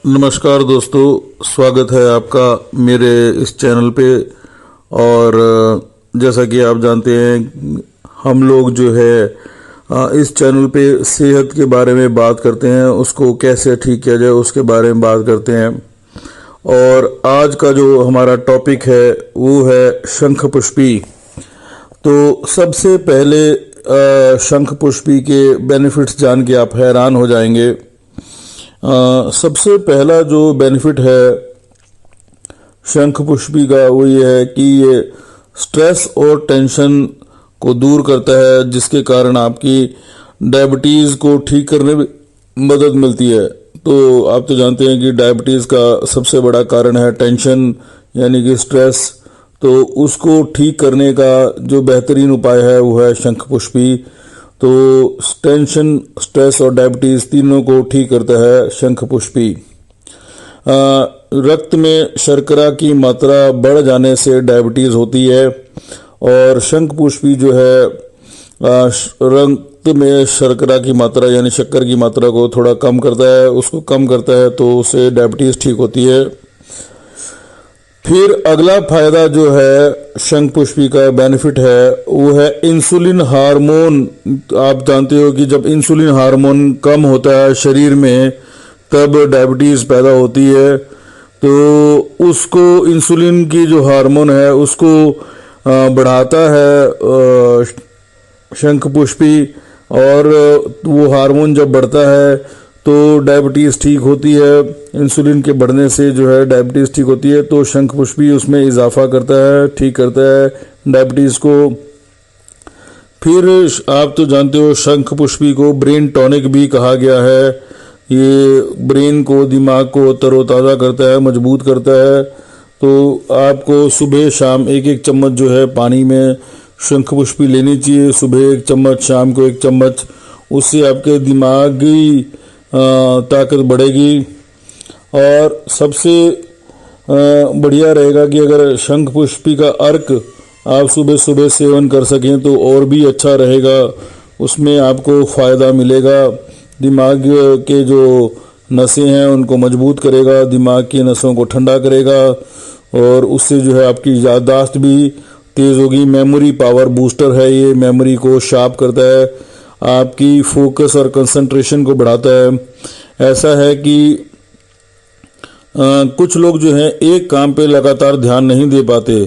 नमस्कार दोस्तों, स्वागत है आपका मेरे इस चैनल पे। और जैसा कि आप जानते हैं, हम लोग जो है इस चैनल पे सेहत के बारे में बात करते हैं, उसको कैसे ठीक किया जाए उसके बारे में बात करते हैं। और आज का जो हमारा टॉपिक है वो है शंख पुष्पी। तो सबसे पहले शंख पुष्पी के बेनिफिट्स जान के आप हैरान हो जाएंगे। सबसे पहला जो बेनिफिट है शंख पुष्पी का वो ये है कि ये स्ट्रेस और टेंशन को दूर करता है, जिसके कारण आपकी डायबिटीज़ को ठीक करने में मदद मिलती है। तो आप तो जानते हैं कि डायबिटीज़ का सबसे बड़ा कारण है टेंशन, यानी कि स्ट्रेस। तो उसको ठीक करने का जो बेहतरीन उपाय है वो है शंख पुष्पी। तो टेंशन, स्ट्रेस और डायबिटीज़ तीनों को ठीक करता है शंख पुष्पी। रक्त में शर्करा की मात्रा बढ़ जाने से डायबिटीज़ होती है, और शंख पुष्पी जो है रक्त में शर्करा की मात्रा यानी शक्कर की मात्रा को थोड़ा कम करता है, उसको कम करता है, तो उससे डायबिटीज़ ठीक होती है। फिर अगला फायदा जो है शंख पुष्पी का बेनिफिट है वो है इंसुलिन हार्मोन। आप जानते हो कि जब इंसुलिन हार्मोन कम होता है शरीर में तब डायबिटीज़ पैदा होती है। तो उसको इंसुलिन की जो हार्मोन है उसको बढ़ाता है शंख पुष्पी, और वो हार्मोन जब बढ़ता है तो डायबिटीज़ ठीक होती है। इंसुलिन के बढ़ने से जो है डायबिटीज़ ठीक होती है, तो शंख पुष्पी उसमें इजाफा करता है, ठीक करता है डायबिटीज़ को। फिर आप तो जानते हो शंख पुष्पी को ब्रेन टॉनिक भी कहा गया है। ये ब्रेन को, दिमाग को तरोताज़ा करता है, मजबूत करता है। तो आपको सुबह शाम एक एक चम्मच जो है पानी में शंख पुष्पी लेनी चाहिए। सुबह एक चम्मच, शाम को एक चम्मच। उससे आपके दिमागी ताकत बढ़ेगी। और सबसे बढ़िया रहेगा कि अगर शंख पुष्पी का अर्क आप सुबह सुबह सेवन कर सकें तो और भी अच्छा रहेगा, उसमें आपको फ़ायदा मिलेगा। दिमाग के जो नसें हैं उनको मजबूत करेगा, दिमाग की नसों को ठंडा करेगा, और उससे जो है आपकी याददाश्त भी तेज़ होगी। मेमोरी पावर बूस्टर है ये, मेमोरी को शार्प करता है, आपकी फोकस और कंसंट्रेशन को बढ़ाता है। ऐसा है कि कुछ लोग जो है एक काम पे लगातार ध्यान नहीं दे पाते,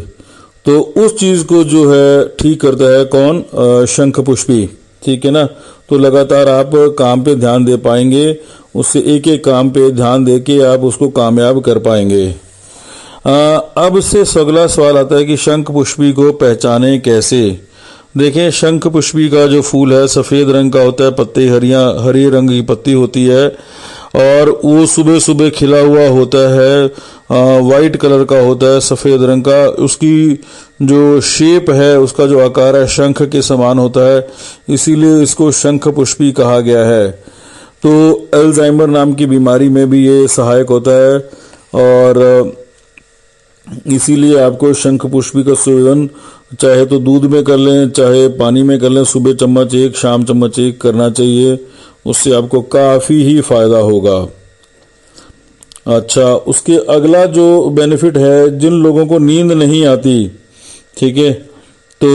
तो उस चीज़ को जो है ठीक करता है कौन? शंख पुष्पी। ठीक है ना। तो लगातार आप काम पे ध्यान दे पाएंगे, उससे एक एक काम पे ध्यान दे के आप उसको कामयाब कर पाएंगे। अब से अगला सवाल आता है कि शंख पुष्पी को पहचानें कैसे। देखें, शंख पुष्पी का जो फूल है सफ़ेद रंग का होता है, पत्ते हरी रंग की पत्ती होती है, और वो सुबह सुबह खिला हुआ होता है, वाइट कलर का होता है, सफ़ेद रंग का। उसकी जो शेप है, उसका जो आकार है शंख के समान होता है, इसीलिए इसको शंख पुष्पी कहा गया है। तो अल्जाइमर नाम की बीमारी में भी ये सहायक होता है, और इसीलिए आपको शंख पुष्पी का सेवन चाहे तो दूध में कर लें, चाहे पानी में कर लें, सुबह चम्मच एक, शाम चम्मच एक करना चाहिए। उससे आपको काफ़ी ही फ़ायदा होगा। अच्छा, उसके अगला जो बेनिफिट है, जिन लोगों को नींद नहीं आती, ठीक है, तो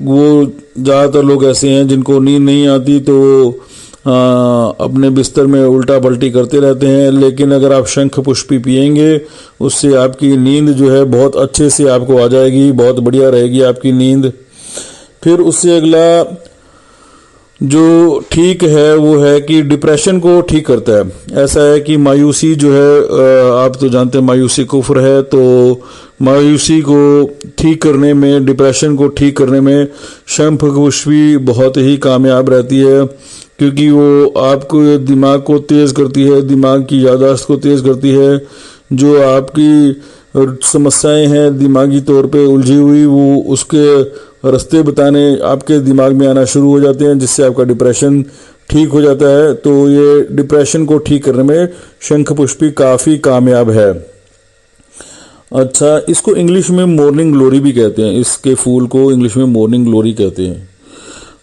वो ज़्यादातर लोग ऐसे हैं जिनको नींद नहीं आती, तो अपने बिस्तर में उल्टा पलटी करते रहते हैं। लेकिन अगर आप शंख पुष्पी पिएंगे, उससे आपकी नींद जो है बहुत अच्छे से आपको आ जाएगी, बहुत बढ़िया रहेगी आपकी नींद। फिर उससे अगला जो ठीक है वो है कि डिप्रेशन को ठीक करता है। ऐसा है कि मायूसी जो है, आप तो जानते हैं मायूसी कुफ्र है, तो मायूसी को ठीक करने में, डिप्रेशन को ठीक करने में शंख पुष्पी बहुत ही कामयाब रहती है, क्योंकि वो आपको दिमाग को तेज़ करती है, दिमाग की याददाश्त को तेज़ करती है। जो आपकी समस्याएं हैं दिमागी तौर पे उलझी हुई, वो उसके रास्ते बताने आपके दिमाग में आना शुरू हो जाते हैं, जिससे आपका डिप्रेशन ठीक हो जाता है। तो ये डिप्रेशन को ठीक करने में शंख पुष्पी काफ़ी कामयाब है। अच्छा, इसको इंग्लिश में मॉर्निंग ग्लोरी भी कहते हैं, इसके फूल को इंग्लिश में मॉर्निंग ग्लोरी कहते हैं।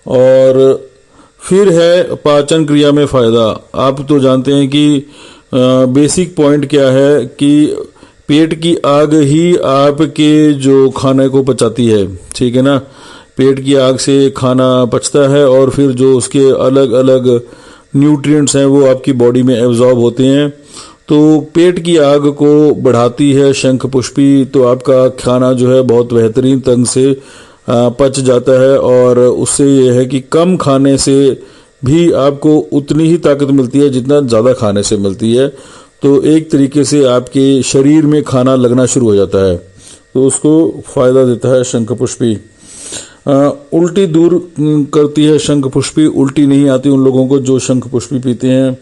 और फिर है पाचन क्रिया में फ़ायदा। आप तो जानते हैं कि बेसिक पॉइंट क्या है कि पेट की आग ही आपके जो खाने को पचाती है, ठीक है ना। पेट की आग से खाना पचता है और फिर जो उसके अलग अलग न्यूट्रिएंट्स हैं वो आपकी बॉडी में एब्जॉर्ब होते हैं। तो पेट की आग को बढ़ाती है शंख पुष्पी, तो आपका खाना जो है बहुत बेहतरीन ढंग से पच जाता है और उससे ये है कि कम खाने से भी आपको उतनी ही ताकत मिलती है जितना ज़्यादा खाने से मिलती है। तो एक तरीके से आपके शरीर में खाना लगना शुरू हो जाता है, तो उसको फ़ायदा देता है शंख पुष्पी। उल्टी दूर करती है शंख पुष्पी, उल्टी नहीं आती उन लोगों को जो शंख पुष्पी पीते हैं।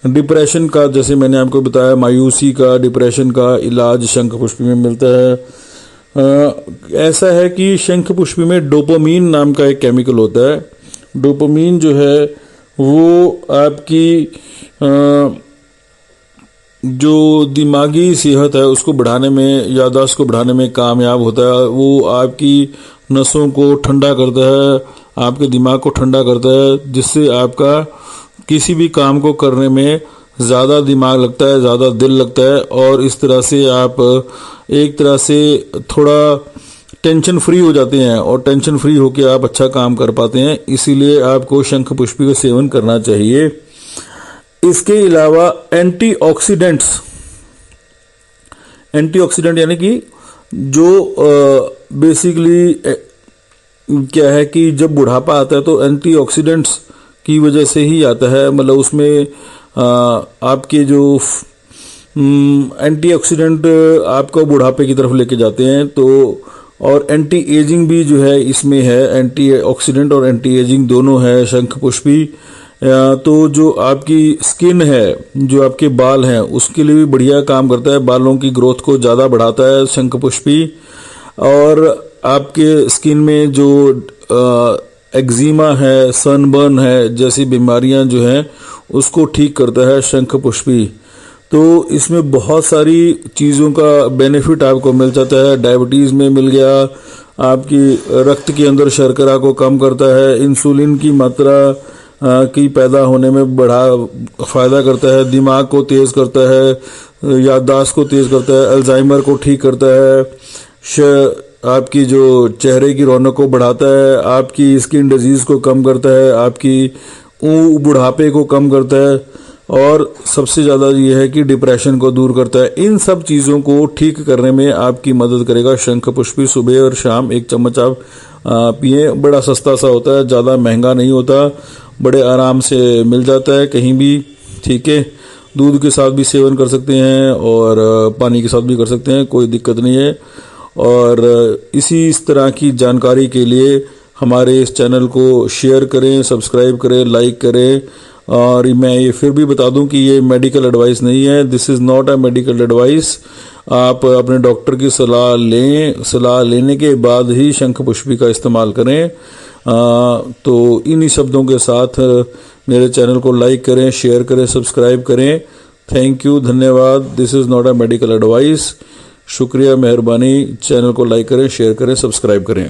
डिप्रेशन का, जैसे मैंने आपको बताया, मायूसी का, डिप्रेशन का इलाज शंख पुष्पी में मिलता है। ऐसा है कि शंख पुष्पी में डोपामीन नाम का एक केमिकल होता है। डोपामीन जो है वो आपकी जो दिमागी सेहत है उसको बढ़ाने में, याददाश्त को बढ़ाने में कामयाब होता है। वो आपकी नसों को ठंडा करता है, आपके दिमाग को ठंडा करता है, जिससे आपका किसी भी काम को करने में ज़्यादा दिमाग लगता है, ज़्यादा दिल लगता है और इस तरह से आप एक तरह से थोड़ा टेंशन फ्री हो जाते हैं और टेंशन फ्री होकर आप अच्छा काम कर पाते हैं। इसीलिए आपको शंख पुष्पी का सेवन करना चाहिए। इसके अलावा एंटीऑक्सीडेंट यानी कि जो बेसिकली क्या है कि जब बुढ़ापा आता है तो एंटीऑक्सीडेंट्स की वजह से ही आता है। मतलब उसमें आपके जो एंटीऑक्सीडेंट आपको बुढ़ापे की तरफ लेके जाते हैं। तो और एंटी एजिंग भी जो है इसमें है, एंटीऑक्सीडेंट और एंटी एजिंग दोनों है शंख पुष्पी। तो जो आपकी स्किन है, जो आपके बाल हैं, उसके लिए भी बढ़िया काम करता है, बालों की ग्रोथ को ज़्यादा बढ़ाता है शंख पुष्पी। और आपके स्किन में जो एक्जिमा है, सनबर्न है जैसी बीमारियां जो हैं उसको ठीक करता है शंख पुष्पी। तो इसमें बहुत सारी चीज़ों का बेनिफिट आपको मिल जाता है। डायबिटीज़ में मिल गया, आपकी रक्त के अंदर शर्करा को कम करता है, इंसुलिन की मात्रा की पैदा होने में फ़ायदा करता है, दिमाग को तेज़ करता है, याददाश्त को तेज़ करता है, अल्जाइमर को ठीक करता है, आपकी जो चेहरे की रौनक को बढ़ाता है, आपकी स्किन डिजीज़ को कम करता है, आपकी बुढ़ापे को कम करता है और सबसे ज़्यादा ये है कि डिप्रेशन को दूर करता है। इन सब चीज़ों को ठीक करने में आपकी मदद करेगा शंख पुष्पी। सुबह और शाम 1 चम्मच आप पिए। बड़ा सस्ता सा होता है, ज़्यादा महंगा नहीं होता, बड़े आराम से मिल जाता है कहीं भी, ठीक है। दूध के साथ भी सेवन कर सकते हैं और पानी के साथ भी कर सकते हैं, कोई दिक्कत नहीं है। और इस तरह की जानकारी के लिए हमारे इस चैनल को शेयर करें, सब्सक्राइब करें, लाइक करें। और मैं ये फिर भी बता दूं कि ये मेडिकल एडवाइस नहीं है, this is not a medical advice. आप अपने डॉक्टर की सलाह लें, सलाह लेने के बाद ही शंख पुष्पी का इस्तेमाल करें। तो इन्हीं शब्दों के साथ मेरे चैनल को लाइक करें, शेयर करें, सब्सक्राइब करें। थैंक यू, धन्यवाद। This is not a medical advice. शुक्रिया, मेहरबानी। चैनल को लाइक करें, शेयर करें, सब्सक्राइब करें।